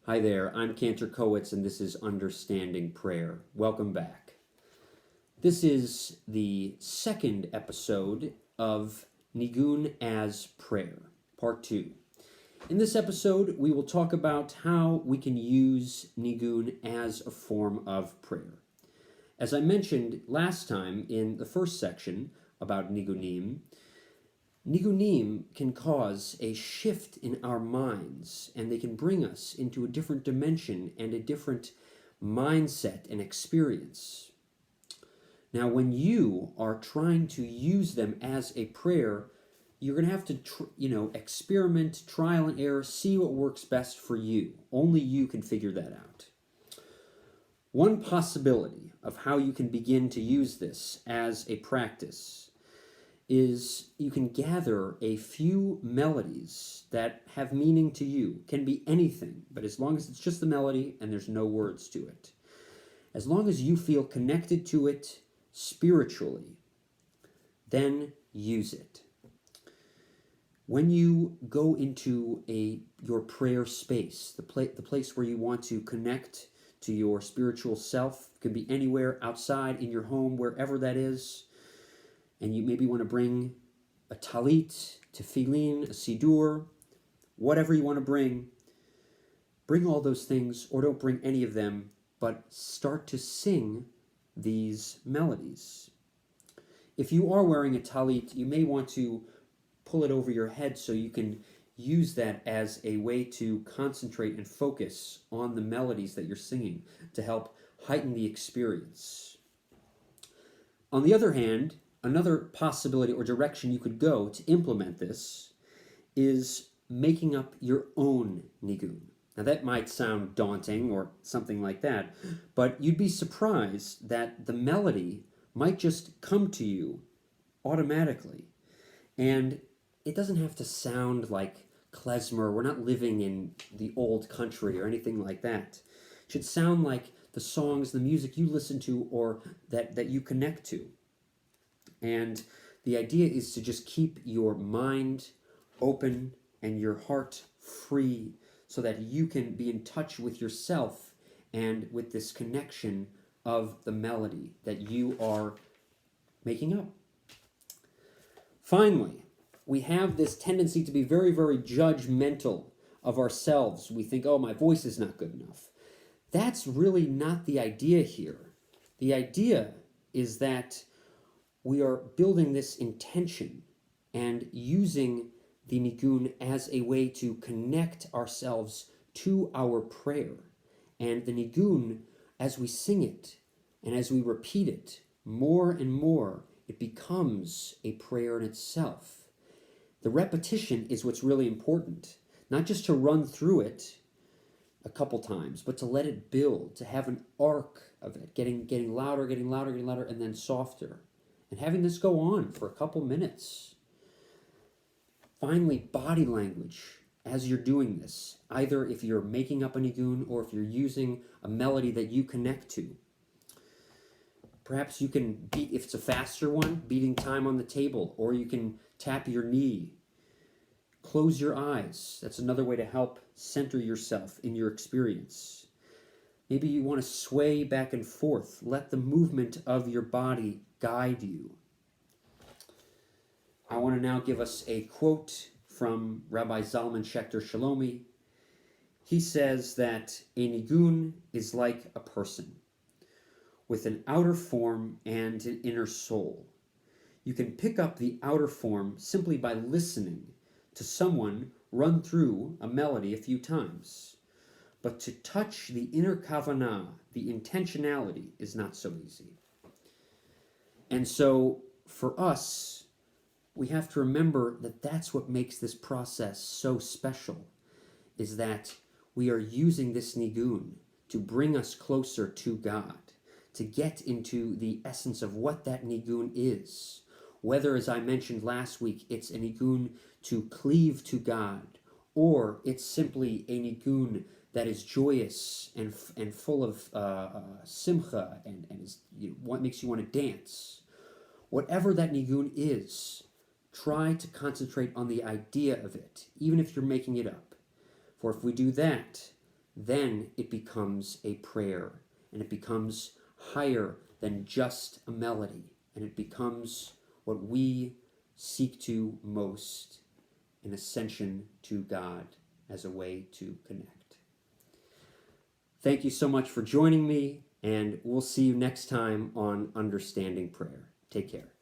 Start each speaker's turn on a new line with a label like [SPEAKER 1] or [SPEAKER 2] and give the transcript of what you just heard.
[SPEAKER 1] Hi there, I'm Cantor Kowitz, and this is Understanding Prayer. Welcome back. This is the second episode of Niggun as Prayer, Part 2. In this episode, we will talk about how we can use Niggun as a form of prayer. As I mentioned last time in the first section about Niggunim, Niggunim can cause a shift in our minds, and they can bring us into a different dimension and a different mindset and experience. Now, when you are trying to use them as a prayer, you're going to have to, experiment, trial and error, see what works best for you. Only you can figure that out. One possibility of how you can begin to use this as a practice is you can gather a few melodies that have meaning to you. Can be anything, but as long as it's just the melody and there's no words to it. As long as you feel connected to it spiritually, then use it. When you go into your prayer space, the place where you want to connect to your spiritual self, it can be anywhere, outside, in your home, wherever that is, and you maybe want to bring a talit, tefillin, a siddur, whatever you want to bring all those things, or don't bring any of them, but start to sing these melodies. If you are wearing a talit, you may want to pull it over your head so you can use that as a way to concentrate and focus on the melodies that you're singing to help heighten the experience. On the other hand, another possibility or direction you could go to implement this is making up your own Niggun. Now that might sound daunting or something like that, but you'd be surprised that the melody might just come to you automatically. And it doesn't have to sound like klezmer. We're not living in the old country or anything like that. It should sound like the songs, the music you listen to or that you connect to. And the idea is to just keep your mind open and your heart free so that you can be in touch with yourself and with this connection of the melody that you are making up. Finally, we have this tendency to be very, very judgmental of ourselves. We think, oh, my voice is not good enough. That's really not the idea here. The idea is that we are building this intention and using the Niggun as a way to connect ourselves to our prayer. And the Niggun, as we sing it and as we repeat it more and more, it becomes a prayer in itself. The repetition is what's really important. Not just to run through it a couple times, but to let it build, to have an arc of it, getting louder, getting louder, getting louder, and then softer. And having this go on for a couple minutes. Finally, body language as you're doing this, either if you're making up a Niggun or if you're using a melody that you connect to. Perhaps you can beat, if it's a faster one, beating time on the table, or you can tap your knee. Close your eyes. That's another way to help center yourself in your experience. Maybe you want to sway back and forth. Let the movement of your body guide you. I want to now give us a quote from Rabbi Zalman Schachter Shalomi. He says that a Niggun is like a person with an outer form and an inner soul. You can pick up the outer form simply by listening to someone run through a melody a few times. But to touch the inner kavanah, the intentionality, is not so easy. And so, for us, we have to remember that that's what makes this process so special, is that we are using this Niggun to bring us closer to God, to get into the essence of what that Niggun is. Whether, as I mentioned last week, it's a Niggun to cleave to God, or it's simply a Niggun that is joyous and full of simcha and is, what makes you want to dance. Whatever that Niggun is, try to concentrate on the idea of it, even if you're making it up. For if we do that, then it becomes a prayer, and it becomes higher than just a melody, and it becomes what we seek to most, an ascension to God as a way to connect. Thank you so much for joining me, and we'll see you next time on Understanding Prayer. Take care.